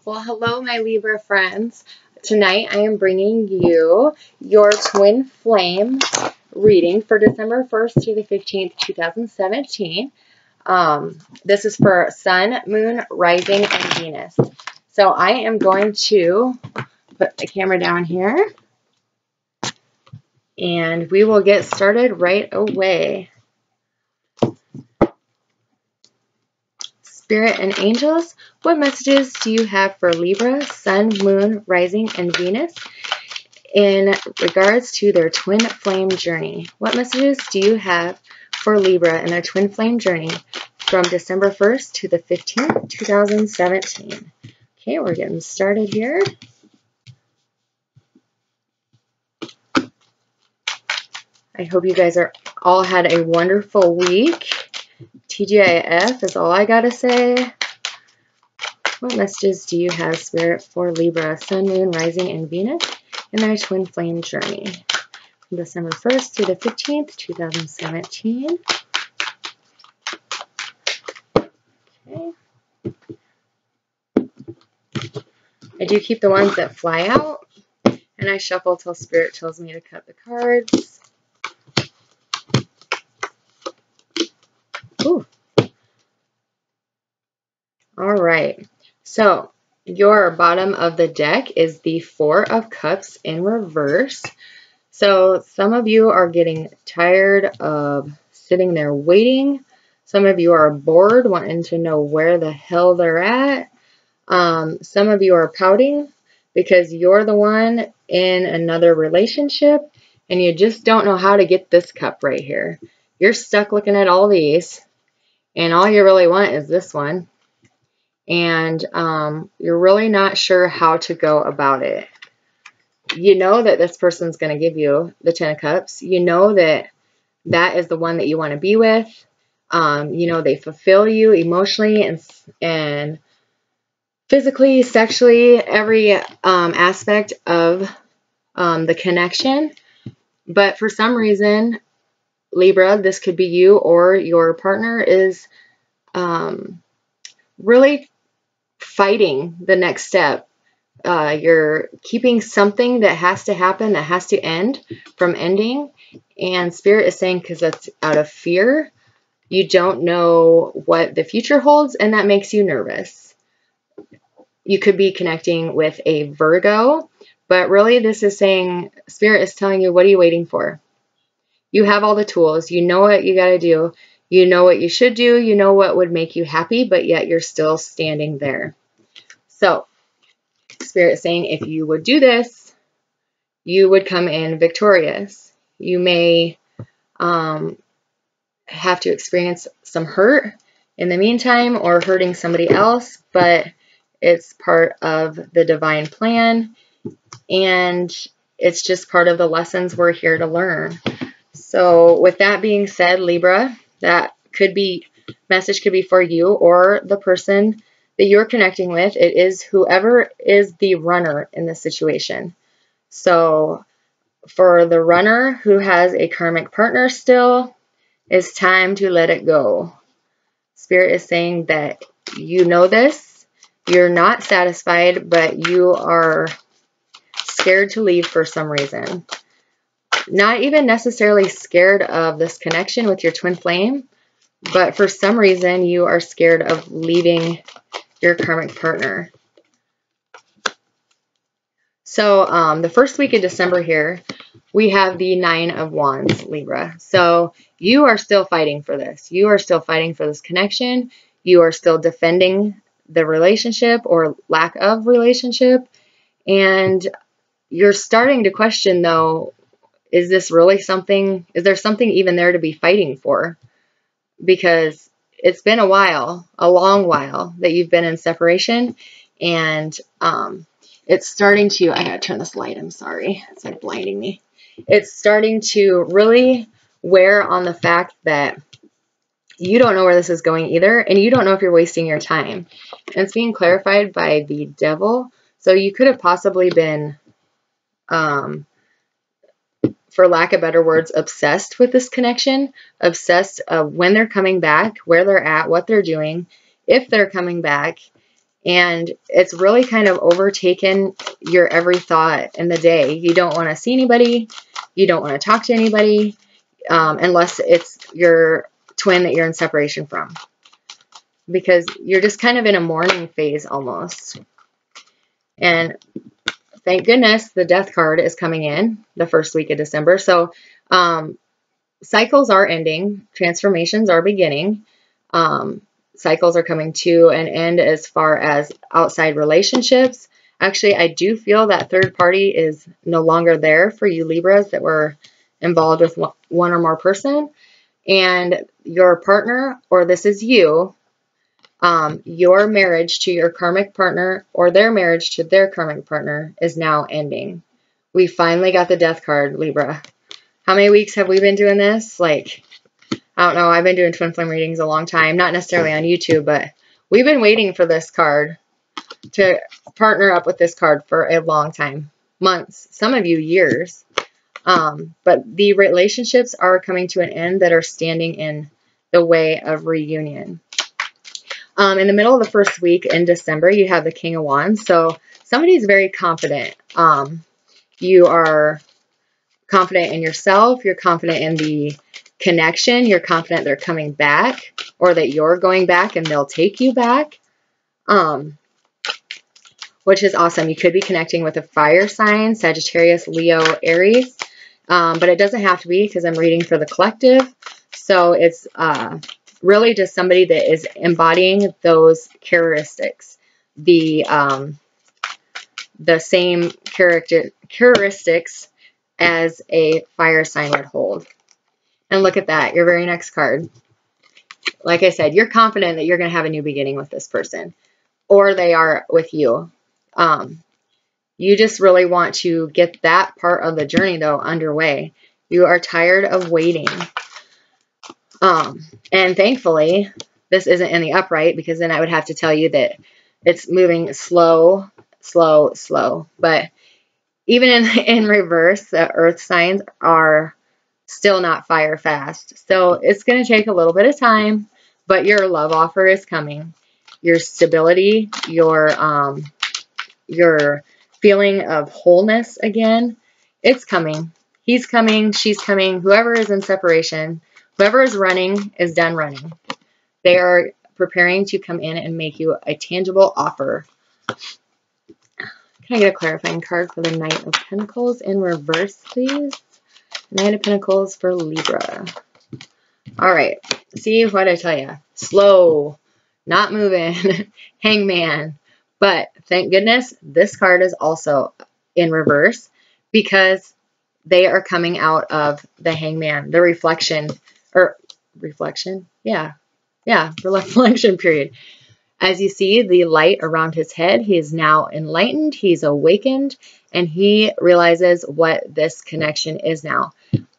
Well, hello, my Libra friends. Tonight I am bringing you your twin flame reading for December 1st to the 15th, 2017. This is for Sun, Moon, Rising, and Venus. So I am going to put the camera down here, and we will get started right away. Spirit and angels, what messages do you have for Libra, Sun, Moon, Rising, and Venus in regards to their twin flame journey? What messages do you have for Libra in their twin flame journey from December 1st to the 15th, 2017? Okay, we're getting started here. I hope you guys all had a wonderful week. TGIF is all I gotta say. What messages do you have, Spirit, for Libra, Sun, Moon, Rising, and Venus in their twin flame journey from December 1st to the 15th, 2017? Okay. I do keep the ones that fly out, and I shuffle till Spirit tells me to cut the cards. Ooh. All right. So your bottom of the deck is the Four of Cups in reverse. So some of you are getting tired of sitting there waiting. Some of you are bored, wanting to know where the hell they're at. Some of you are pouting because you're the one in another relationship and you just don't know how to get this cup right here. You're stuck looking at all these and all you really want is this one. And you're really not sure how to go about it. You know that this person's going to give you the Ten of Cups. You know that that is the one that you want to be with. You know they fulfill you emotionally and physically, sexually, every aspect of the connection. But for some reason, Libra, this could be you or your partner is really fighting the next step. You're keeping something that has to happen, that has to end from ending. And Spirit is saying because that's out of fear. You don't know what the future holds, and that makes you nervous. You could be connecting with a Virgo, but really this is saying, Spirit is telling you, what are you waiting for? You have all the tools. You know what you got to do. You know what you should do. You know what would make you happy, but yet you're still standing there. So Spirit is saying if you would do this, you would come in victorious. You may have to experience some hurt in the meantime or hurting somebody else, but it's part of the divine plan and it's just part of the lessons we're here to learn. So with that being said, Libra, that message could be for you or the person that you're connecting with. It is whoever is the runner in this situation. So for the runner who has a karmic partner still, it's time to let it go. Spirit is saying that you know this. You're not satisfied, but you are scared to leave for some reason. Not even necessarily scared of this connection with your twin flame, but for some reason you are scared of leaving your karmic partner. So the first week of December here, we have the Nine of Wands, Libra. So you are still fighting for this. You are still fighting for this connection. You are still defending the relationship or lack of relationship. And you're starting to question, though, is this really something? Is there something even there to be fighting for? Because it's been a while, a long while that you've been in separation. And it's starting to, I gotta turn this light, I'm sorry. It's like blinding me. It's starting to really wear on the fact that you don't know where this is going either, and you don't know if you're wasting your time. And it's being clarified by the devil. So you could have possibly been, for lack of better words, obsessed with this connection, obsessed of when they're coming back, where they're at, what they're doing, if they're coming back. And it's really kind of overtaken your every thought in the day. You don't want to see anybody. You don't want to talk to anybody unless it's your twin that you're in separation from. Because you're just kind of in a mourning phase almost. And thank goodness the death card is coming in the first week of December. So cycles are ending. Transformations are beginning. Cycles are coming to an end as far as outside relationships. Actually, I do feel that third party is no longer there for you Libras that were involved with one or more person. And your partner, or this is you, your marriage to your karmic partner or their marriage to their karmic partner is now ending. We finally got the death card, Libra. How many weeks have we been doing this? Like, I don't know. I've been doing twin flame readings a long time. Not necessarily on YouTube, but we've been waiting for this card to partner up with this card for a long time. Months. Some of you years. But the relationships are coming to an end that are standing in the way of reunion. In the middle of the first week in December, you have the King of Wands. So somebody's very confident. You are confident in yourself. You're confident in the connection. You're confident they're coming back or that you're going back and they'll take you back, which is awesome. You could be connecting with a fire sign, Sagittarius, Leo, Aries, but it doesn't have to be because I'm reading for the collective. So it's really just somebody that is embodying those characteristics, the same characteristics as a fire sign would hold. And look at that, your very next card. Like I said, you're confident that you're going to have a new beginning with this person, or they are with you. You just really want to get that part of the journey, though, underway. You are tired of waiting. And thankfully, this isn't in the upright, because then I would have to tell you that it's moving slow, slow, slow. But even in reverse, the earth signs are still not fire fast. So it's going to take a little bit of time, but your love offer is coming. Your stability, your feeling of wholeness again, it's coming. He's coming, she's coming. Whoever is in separation, whoever is running is done running. They are preparing to come in and make you a tangible offer. Can I get a clarifying card for the Knight of Pentacles in reverse, please? Knight of Pentacles for Libra. All right. See what I tell you. Slow. Not moving. Hangman. But thank goodness this card is also in reverse, because they are coming out of the Hangman. The reflection. Yeah. Yeah. The reflection period. As you see, the light around his head, he is now enlightened, he's awakened, and he realizes what this connection is now.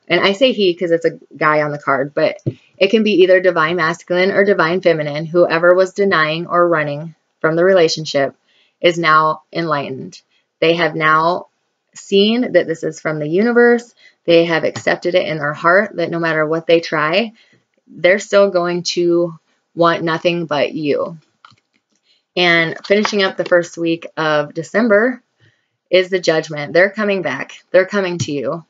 And I say he because it's a guy on the card, but it can be either divine masculine or divine feminine. Whoever was denying or running from the relationship is now enlightened. They have now seen that this is from the universe. They have accepted it in their heart that no matter what they try, they're still going to want nothing but you. And finishing up the first week of December is the Judgment. They're coming back. They're coming to you.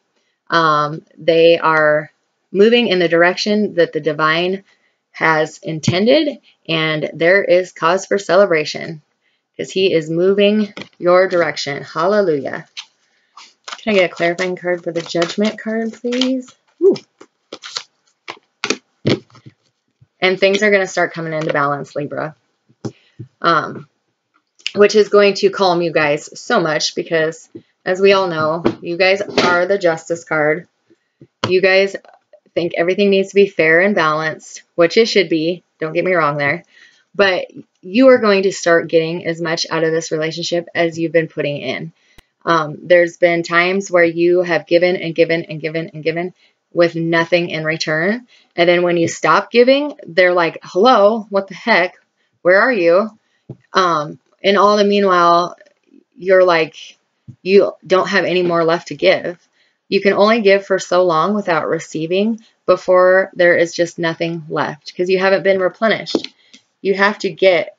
They are moving in the direction that the divine has intended, and there is cause for celebration because he is moving your direction. Hallelujah. Can I get a clarifying card for the Judgment card, please? Ooh. And things are going to start coming into balance, Libra. Which is going to calm you guys so much because, as we all know, you guys are the Justice card. You guys think everything needs to be fair and balanced, which it should be. Don't get me wrong there. But you are going to start getting as much out of this relationship as you've been putting in. There's been times where you have given and given and given and given with nothing in return. And then when you stop giving, they're like, hello, what the heck? Where are you? And all the meanwhile, you're like, you don't have any more left to give. You can only give for so long without receiving before there is just nothing left because you haven't been replenished. You have to get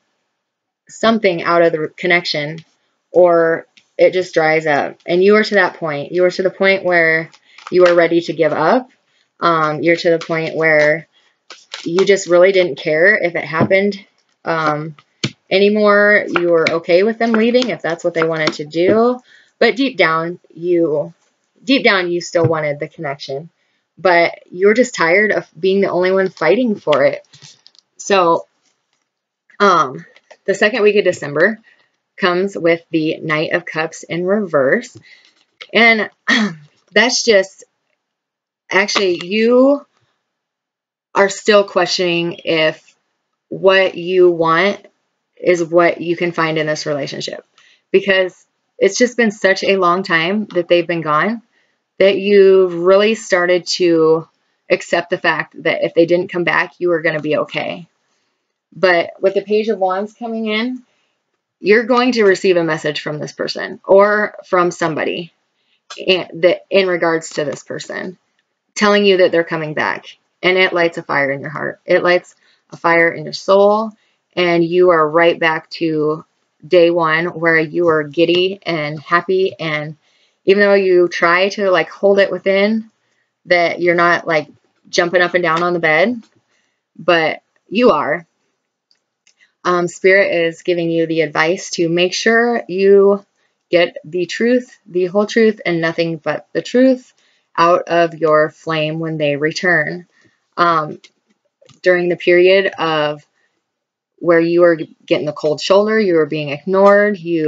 something out of the connection, or it just dries up. And you are to that point. You are to the point where you are ready to give up. You're to the point where you just really didn't care if it happened anymore. You were okay with them leaving if that's what they wanted to do. But deep down you still wanted the connection. But you're just tired of being the only one fighting for it. So the second week of December comes with the Knight of Cups in reverse. And that's just, actually, you are still questioning if what you want is what you can find in this relationship. Because it's just been such a long time that they've been gone that you've really started to accept the fact that if they didn't come back, you were going to be okay. But with the Page of Wands coming in, you're going to receive a message from this person or from somebody in regards to this person, telling you that they're coming back. And it lights a fire in your heart. It lights a fire in your soul. And you are right back to day one where you are giddy and happy. And even though you try to like hold it within, that you're not like jumping up and down on the bed, but you are. Spirit is giving you the advice to make sure you get the truth, the whole truth, and nothing but the truth out of your flame when they return. During the period of where you were getting the cold shoulder, you were being ignored, he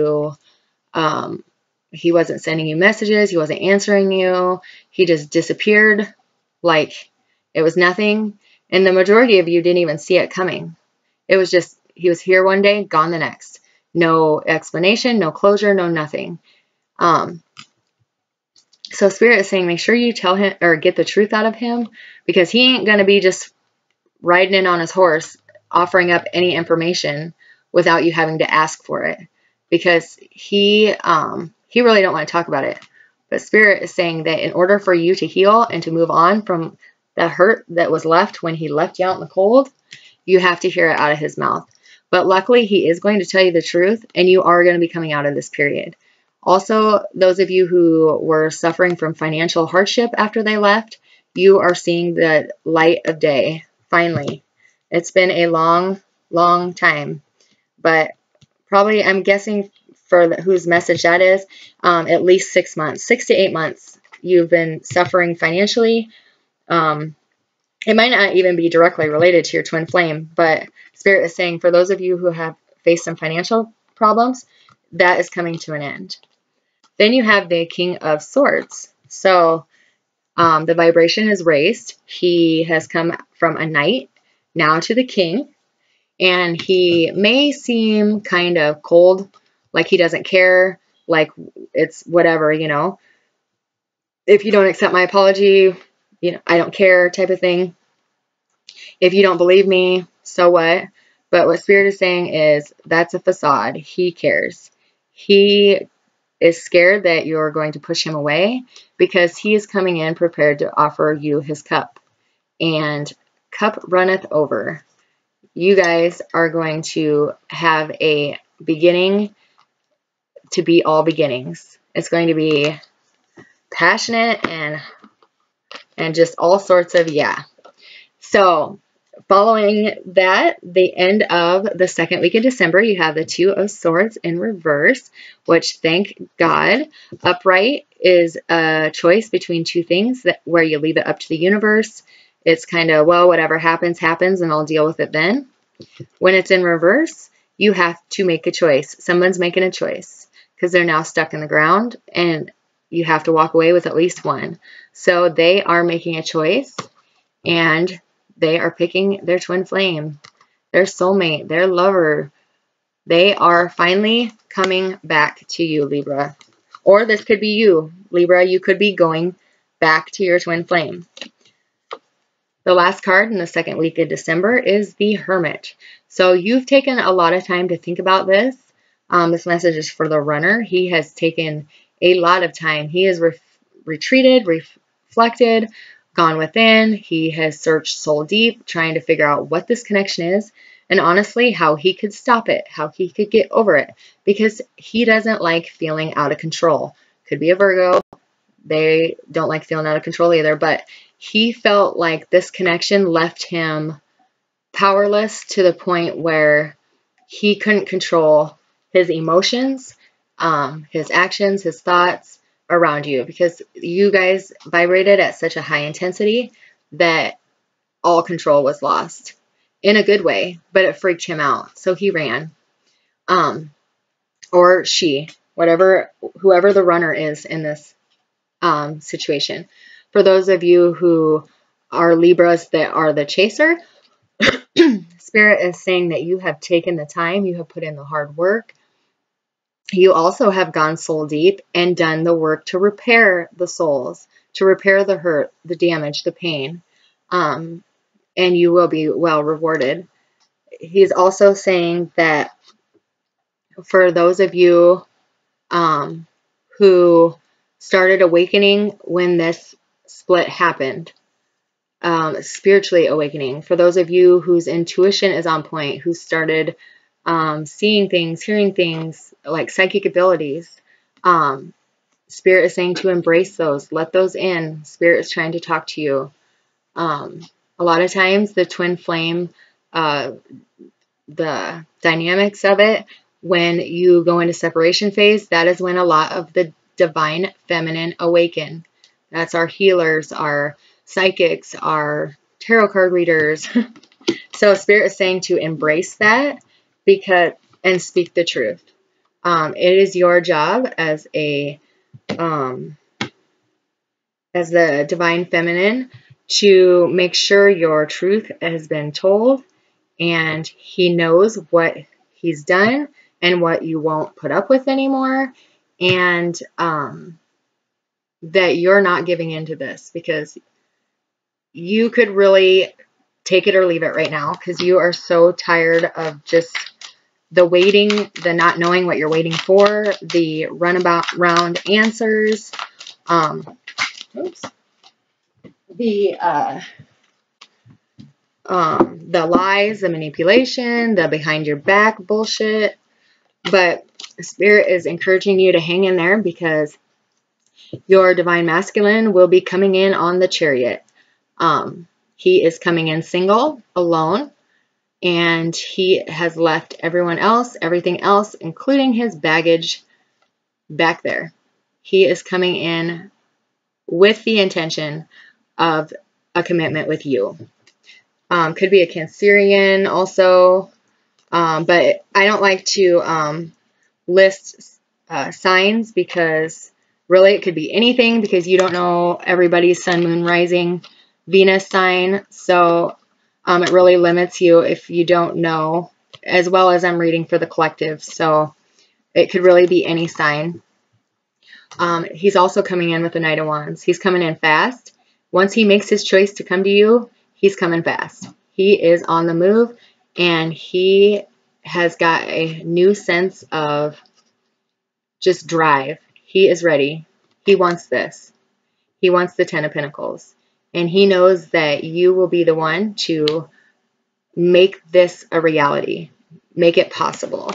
wasn't sending you messages, he wasn't answering you, he just disappeared like it was nothing. And the majority of you didn't even see it coming. It was just, he was here one day, gone the next. No explanation, no closure, no nothing. So Spirit is saying, make sure you tell him or get the truth out of him, because he ain't going to be just riding in on his horse, offering up any information without you having to ask for it, because he really don't want to talk about it. But Spirit is saying that in order for you to heal and to move on from the hurt that was left when he left you out in the cold, you have to hear it out of his mouth. But luckily, he is going to tell you the truth, and you are going to be coming out of this period. Also, those of you who were suffering from financial hardship after they left, you are seeing the light of day, finally. It's been a long, long time, but probably, I'm guessing for whose message that is, at least 6 months, 6 to 8 months, you've been suffering financially. It might not even be directly related to your twin flame, but Spirit is saying for those of you who have faced some financial problems, that is coming to an end. Then you have the King of Swords. So the vibration is raised. He has come from a knight now to the king, and he may seem kind of cold, like he doesn't care, like it's whatever, you know. If you don't accept my apology, you know, I don't care type of thing. If you don't believe me, so what? But what Spirit is saying is that's a facade. He cares. He is scared that you're going to push him away, because he is coming in prepared to offer you his cup. And cup runneth over. You guys are going to have a beginning to be all beginnings. It's going to be passionate and just all sorts of yeah. So following that, the end of the second week of December, you have the Two of Swords in reverse, which, thank God. Upright is a choice between two things where you leave it up to the universe. It's kind of, well, whatever happens, happens, and I'll deal with it then. When it's in reverse, you have to make a choice. Someone's making a choice because they're now stuck in the ground, and you have to walk away with at least one. So they are making a choice, and they are picking their twin flame, their soulmate, their lover. They are finally coming back to you, Libra. Or this could be you, Libra. You could be going back to your twin flame. The last card in the second week of December is the Hermit. So you've taken a lot of time to think about this. This message is for the runner. He has taken a lot of time. He has retreated, reflected, gone within. He has searched soul deep, trying to figure out what this connection is. and honestly how he could stop it, how he could get over it, because he doesn't like feeling out of control. Could be a Virgo. They don't like feeling out of control either, but he felt like this connection left him powerless to the point where he couldn't control his emotions, his actions, his thoughts around you, because you guys vibrated at such a high intensity that all control was lost in a good way, but it freaked him out. So he ran, or she, whoever the runner is in this situation. For those of you who are Libras that are the chaser, Spirit is saying that you have taken the time, you have put in the hard work. You also have gone soul deep and done the work to repair the souls, to repair the hurt, the damage, the pain, and you will be well rewarded. He's also saying that for those of you who started awakening when this split happened, spiritually awakening, for those of you whose intuition is on point, who started seeing things, hearing things, like psychic abilities, Spirit is saying to embrace those, let those in. Spirit is trying to talk to you. A lot of times the twin flame, the dynamics of it, when you go into separation phase, that is when a lot of the divine feminine awaken. That's our healers, our psychics, our tarot card readers. So Spirit is saying to embrace that and speak the truth. It is your job as the divine feminine to make sure your truth has been told, and he knows what he's done and what you won't put up with anymore, and that you're not giving into this, because you could really take it or leave it right now, because you are so tired of just the waiting, the not knowing what you're waiting for, the round answers, the lies, the manipulation, the behind your back bullshit. But Spirit is encouraging you to hang in there, because your divine masculine will be coming in on the Chariot. He is coming in single, alone, and he has left everyone else, everything else, including his baggage, back there. He is coming in with the intention of a commitment with you. Could be a Cancerian also, but I don't like to list signs, because really it could be anything, because you don't know everybody's sun, moon, rising, Venus sign. So it really limits you if you don't know, as well as I'm reading for the collective. So it could really be any sign. He's also coming in with the Knight of Wands. He's coming in fast. Once he makes his choice to come to you, he's coming fast. He is on the move, and he has got a new sense of just drive. He is ready. He wants this. He wants the 10 of Pentacles. And he knows that you will be the one to make this a reality. Make it possible.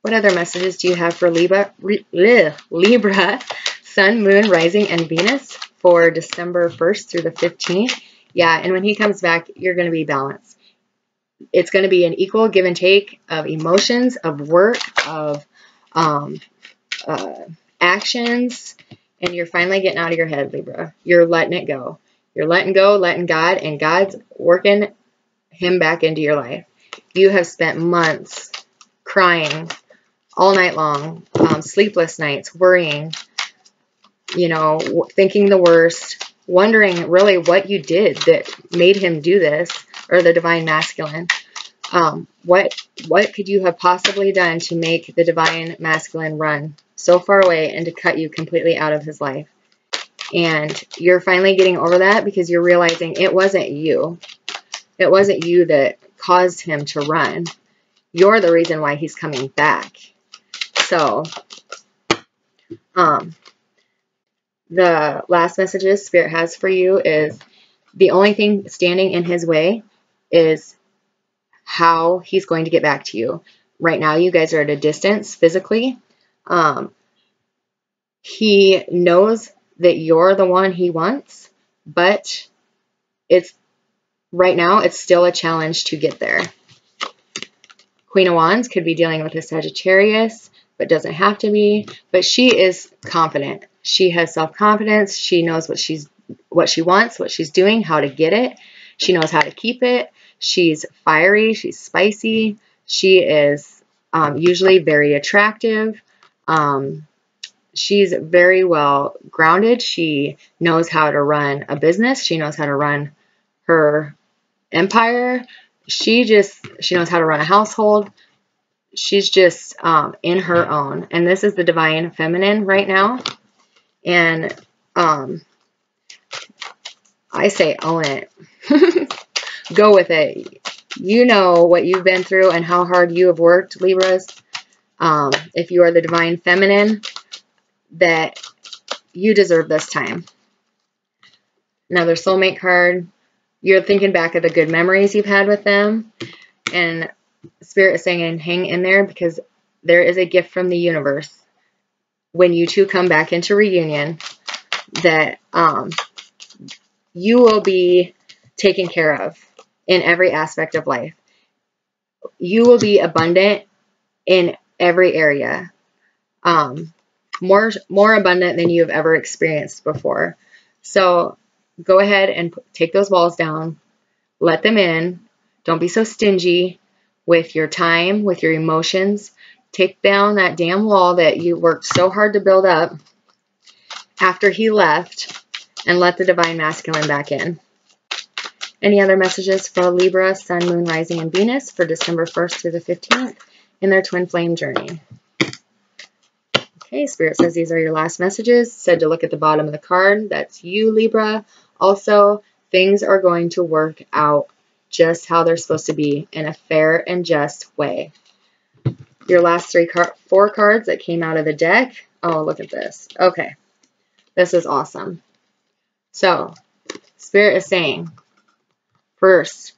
What other messages do you have for Libra, Sun, Moon, Rising, and Venus for December 1st through the 15th? Yeah, and when he comes back, you're going to be balanced. It's going to be an equal give and take of emotions, of work, of actions, and you're finally getting out of your head, Libra. You're letting it go. You're letting go, letting God, and God's working him back into your life. You have spent months crying all night long, sleepless nights, worrying, thinking the worst, wondering really what you did that made him do this, or the divine masculine. What could you have possibly done to make the divine masculine run so far away and to cut you completely out of his life? And you're finally getting over that, because you're realizing it wasn't you. It wasn't you that caused him to run. You're the reason why he's coming back. So, the last messages Spirit has for you is the only thing standing in his way is how he's going to get back to you. Right now, you guys are at a distance physically. He knows that you're the one he wants, but right now, it's still a challenge to get there. Queen of Wands could be dealing with a Sagittarius, but doesn't have to be. But she is confident. She has self-confidence. She knows what she wants, what she's doing, how to get it. She knows how to keep it. She's fiery. She's spicy. She is usually very attractive. She's very well grounded. She knows how to run a business. She knows how to run her empire. She knows how to run a household. She's just in her own. And this is the divine feminine right now. And I say own it. Go with it. You know what you've been through and how hard you have worked, Libras. If you are the divine feminine, that you deserve this time. Another soulmate card. You're thinking back of the good memories you've had with them. And Spirit is saying, hang in there, because there is a gift from the universe when you two come back into reunion that you will be taken care of in every aspect of life. You will be abundant in every area. More abundant than you have ever experienced before. So go ahead and take those walls down. Let them in. Don't be so stingy with your time, with your emotions. Take down that damn wall that you worked so hard to build up after he left, and let the divine masculine back in. Any other messages for Libra, Sun, Moon, Rising, and Venus for December 1st through the 15th in their twin flame journey? Okay, Spirit says these are your last messages. Said to look at the bottom of the card. That's you, Libra. Also, things are going to work out just how they're supposed to be in a fair and just way. Your last four cards that came out of the deck. Oh, look at this. Okay, this is awesome. So, Spirit is saying, first,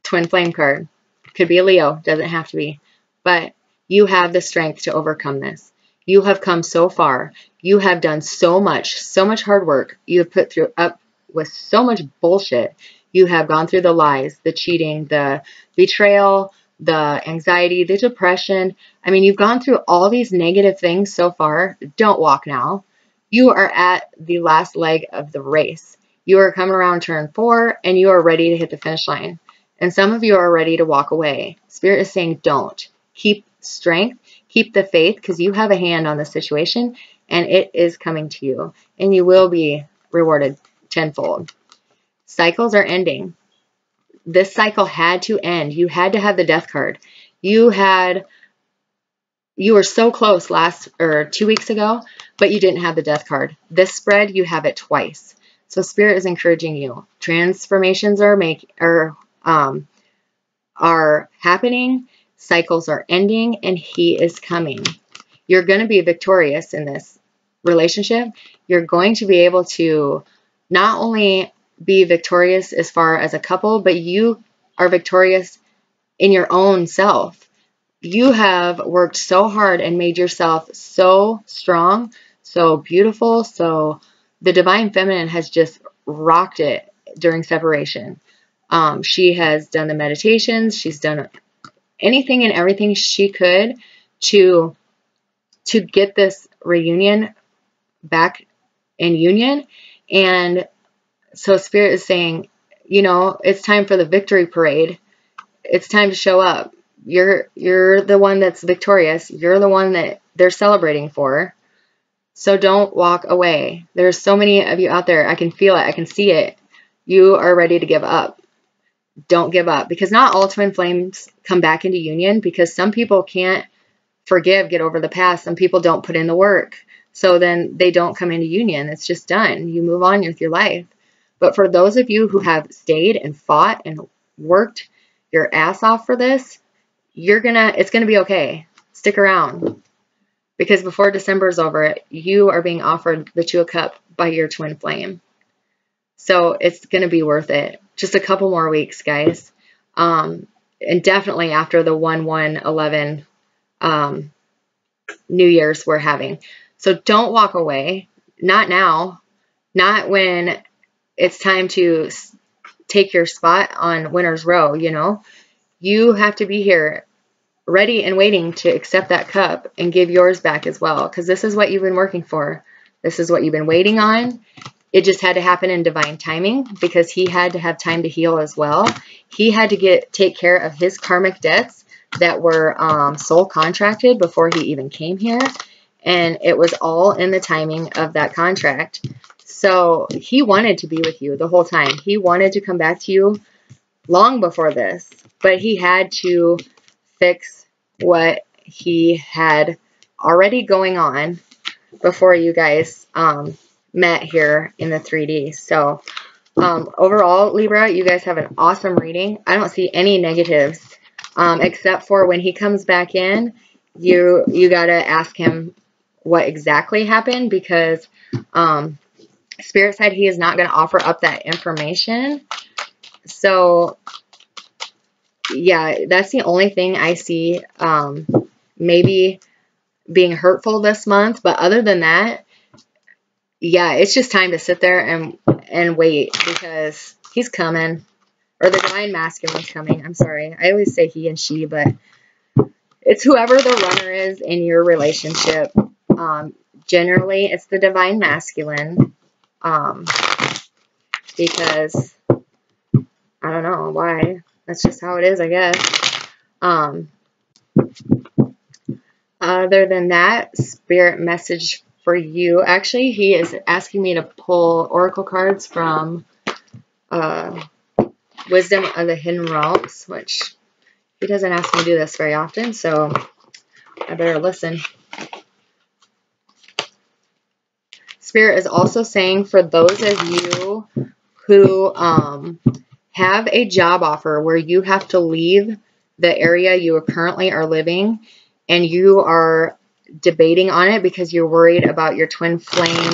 twin flame card. Could be a Leo, doesn't have to be. But you have the strength to overcome this. You have come so far. You have done so much hard work. You have put up with so much bullshit. You have gone through the lies, the cheating, the betrayal, the anxiety, the depression. I mean, you've gone through all these negative things so far. Don't walk now. You are at the last leg of the race. You are coming around turn 4 and you are ready to hit the finish line. And some of you are ready to walk away. Spirit is saying don't. Keep strength. Keep the faith, because you have a hand on the situation and it is coming to you. And you will be rewarded tenfold. Cycles are ending. This cycle had to end. You had to have the death card. You were so close 2 weeks ago, but you didn't have the death card. This spread, you have it twice. So Spirit is encouraging you. Transformations are happening. Cycles are ending, and he is coming. You're going to be victorious in this relationship. You're going to be able to not only be victorious as far as a couple, but you are victorious in your own self. You have worked so hard and made yourself so strong, so beautiful. So the divine feminine has just rocked it during separation. She has done the meditations. She's done anything and everything she could to get this reunion back in union. And so Spirit is saying, you know, it's time for the victory parade. It's time to show up. You're the one that's victorious. You're the one that they're celebrating for. So don't walk away. There's so many of you out there. I can feel it. I can see it. You are ready to give up. Don't give up, because not all twin flames come back into union, because some people can't forgive, get over the past. Some people don't put in the work. So then they don't come into union. It's just done. You move on with your life. But for those of you who have stayed and fought and worked your ass off for this, it's gonna be okay. Stick around, because before December is over, you are being offered the 2 of Cups by your twin flame. So it's gonna be worth it. Just a couple more weeks, guys. and definitely after the 1/1/11 New Year's we're having. So don't walk away. Not now. Not when it's time to take your spot on winner's row, you know. You have to be here ready and waiting to accept that cup and give yours back as well, because this is what you've been working for. This is what you've been waiting on. It just had to happen in divine timing, because he had to have time to heal as well. He had to take care of his karmic debts that were soul contracted before he even came here. And it was all in the timing of that contract. So he wanted to be with you the whole time. He wanted to come back to you long before this, but he had to fix what he had already going on before you guys met here in the 3D. So overall, Libra, you guys have an awesome reading. I don't see any negatives, except for when he comes back in, you got to ask him what exactly happened, because Spirit said he is not going to offer up that information. So yeah, that's the only thing I see maybe being hurtful this month. But other than that, yeah, it's just time to sit there and wait, because he's coming. Or the divine masculine's coming. I'm sorry. I always say he and she, but it's whoever the runner is in your relationship. Generally, it's the divine masculine. Because I don't know why. That's just how it is, I guess. Other than that, Spirit message for you. Actually, he is asking me to pull oracle cards from Wisdom of the Hidden Realms, which he doesn't ask me to do this very often, so I better listen. Spirit is also saying, for those of you who have a job offer where you have to leave the area you currently are living, and you are debating on it because you're worried about your twin flame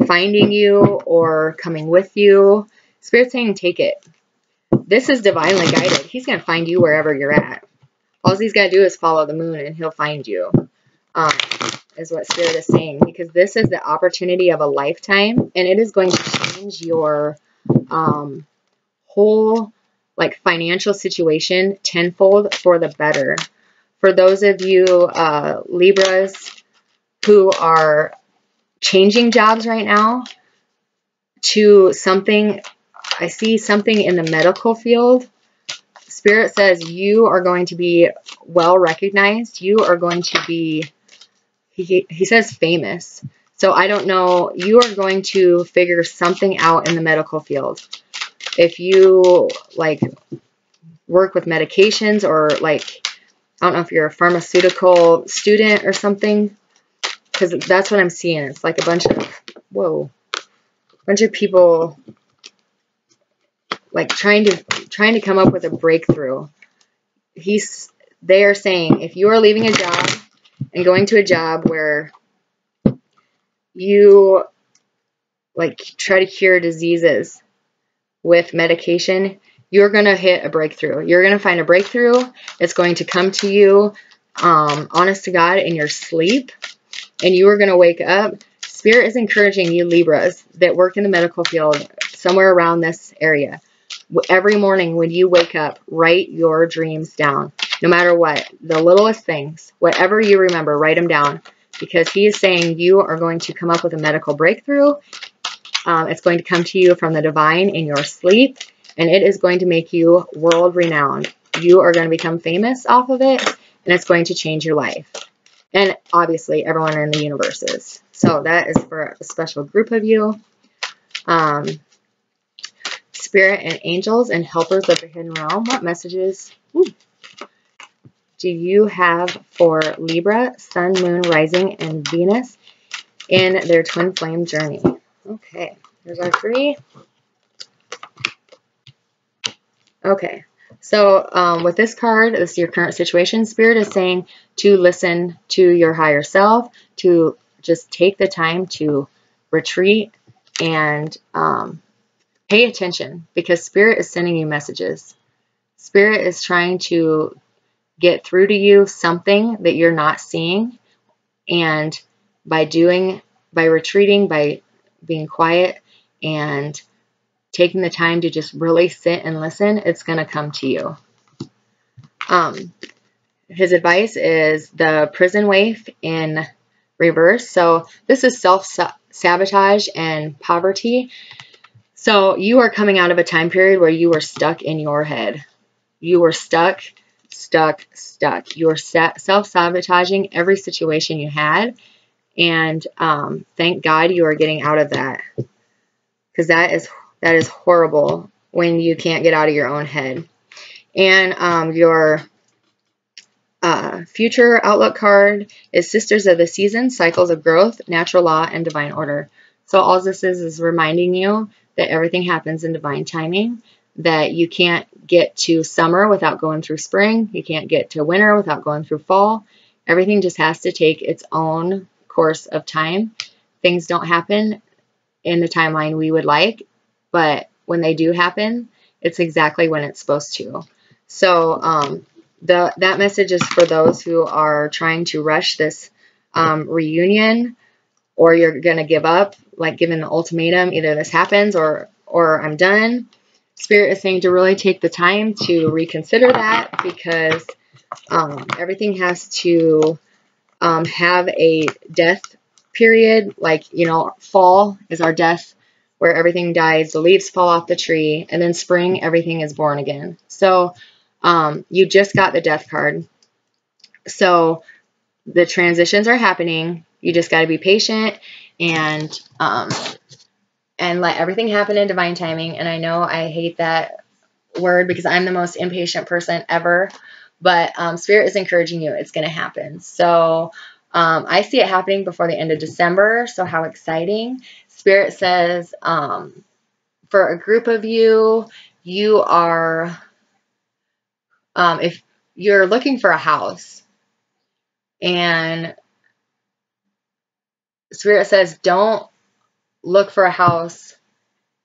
finding you or coming with you, Spirit's saying take it. This is divinely guided. He's going to find you wherever you're at. All he's got to do is follow the moon and he'll find you, is what Spirit is saying. Because this is the opportunity of a lifetime, and it is going to change your whole financial situation tenfold for the better. For those of you Libras who are changing jobs right now to something, I see something in the medical field. Spirit says you are going to be well recognized. You are going to be, he says famous. So I don't know, you are going to figure something out in the medical field. If you work with medications, or I don't know if you're a pharmaceutical student or something, because that's what I'm seeing. It's like a bunch of people trying to come up with a breakthrough. They are saying, if you are leaving a job and going to a job where you try to cure diseases with medication, you're going to hit a breakthrough. You're going to find a breakthrough. It's going to come to you, honest to God, in your sleep, and you are going to wake up. Spirit is encouraging you Libras that work in the medical field somewhere around this area. Every morning when you wake up, write your dreams down. No matter what, the littlest things, whatever you remember, write them down. Because he is saying you are going to come up with a medical breakthrough. It's going to come to you from the divine in your sleep. And it is going to make you world renowned. You are going to become famous off of it. And it's going to change your life. And obviously everyone in the universe is. So that is for a special group of you. Spirit and angels and helpers of the hidden realm. What messages do you have for Libra, Sun, Moon, Rising, and Venus in their twin flame journey? Okay, there's our three. Okay, so with this card, this is your current situation. Spirit is saying to listen to your higher self, to just take the time to retreat and pay attention, because Spirit is sending you messages. Spirit is trying to get through to you something that you're not seeing. And by retreating, by being quiet and taking the time to just really sit and listen, it's going to come to you. His advice is the prison waif in reverse. So this is self-sabotage and poverty. So you are coming out of a time period where you were stuck in your head. You were stuck. You were self-sabotaging every situation you had. And thank God you are getting out of that. Because that is horrible when you can't get out of your own head. And your future outlook card is Sisters of the Season, Cycles of Growth, Natural Law, and Divine Order. So all this is reminding you that everything happens in divine timing, that you can't get to summer without going through spring. You can't get to winter without going through fall. Everything just has to take its own course of time. Things don't happen in the timeline we would like, but when they do happen, it's exactly when it's supposed to. So that message is for those who are trying to rush this reunion, or you're going to give up, like given the ultimatum, either this happens or I'm done. Spirit is saying to really take the time to reconsider that, because everything has to have a death period. Like, you know, fall is our death, where everything dies, the leaves fall off the tree, and then spring, everything is born again. So you just got the death card. So the transitions are happening. You just got to be patient and let everything happen in divine timing. And I know I hate that word because I'm the most impatient person ever, but Spirit is encouraging you. It's going to happen. So I see it happening before the end of December. So how exciting. Spirit says for a group of you, you are, if you're looking for a house, and Spirit says don't look for a house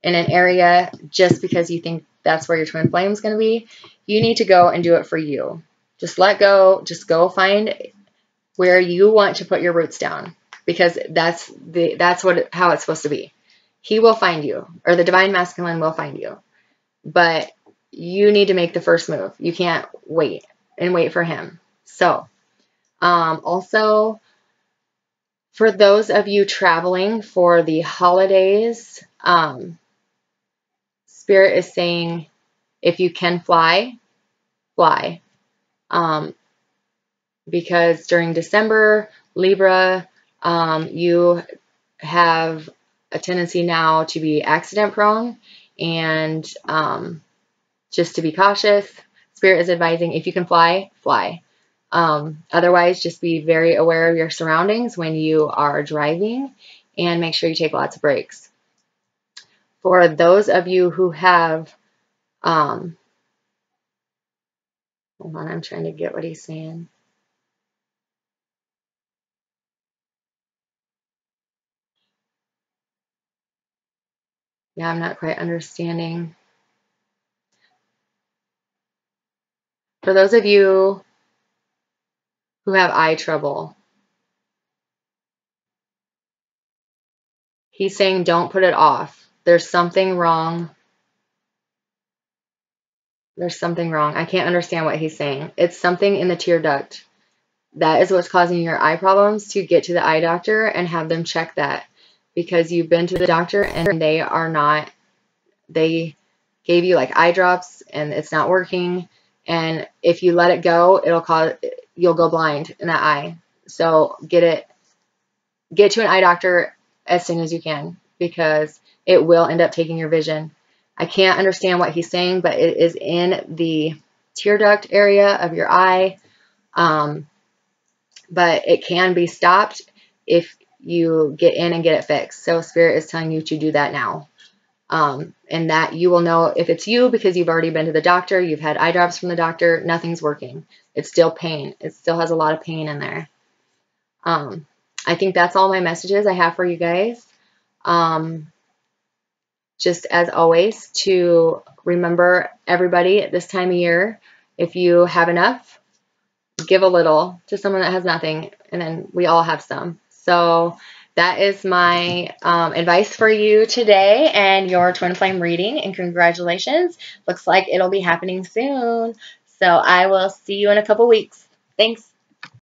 in an area just because you think that's where your twin flame is going to be. You need to go and do it for you. Just let go. Just go find where you want to put your roots down, because that's how it's supposed to be. He will find you, or the divine masculine will find you, but you need to make the first move. You can't wait for him. So also, for those of you traveling for the holidays, Spirit is saying, if you can fly, fly. Because during December, Libra, you have a tendency now to be accident prone, and just to be cautious. Spirit is advising, if you can fly, fly. Otherwise, just be very aware of your surroundings when you are driving, and make sure you take lots of breaks. For those of you who have, hold on, I'm trying to get what he's saying. Yeah, I'm not quite understanding. For those of you who have eye trouble, he's saying don't put it off. There's something wrong. There's something wrong. I can't understand what he's saying. It's something in the tear duct. That is what's causing your eye problems. To get to the eye doctor and have them check that, because you've been to the doctor and they gave you like eye drops and it's not working. And if you let it go, you'll go blind in that eye. So get to an eye doctor as soon as you can, because it will end up taking your vision. I can't understand what he's saying, but it is in the tear duct area of your eye. But it can be stopped if you get in and get it fixed. So Spirit is telling you to do that now. And that you will know if it's you, because you've already been to the doctor, you've had eye drops from the doctor, nothing's working. It's still pain. It still has a lot of pain in there. I think that's all my messages I have for you guys. just as always, to remember everybody at this time of year, if you have enough, give a little to someone that has nothing, and then we all have some. So that is my advice for you today and your twin flame reading, and congratulations. Looks like it'll be happening soon. So I will see you in a couple weeks. Thanks.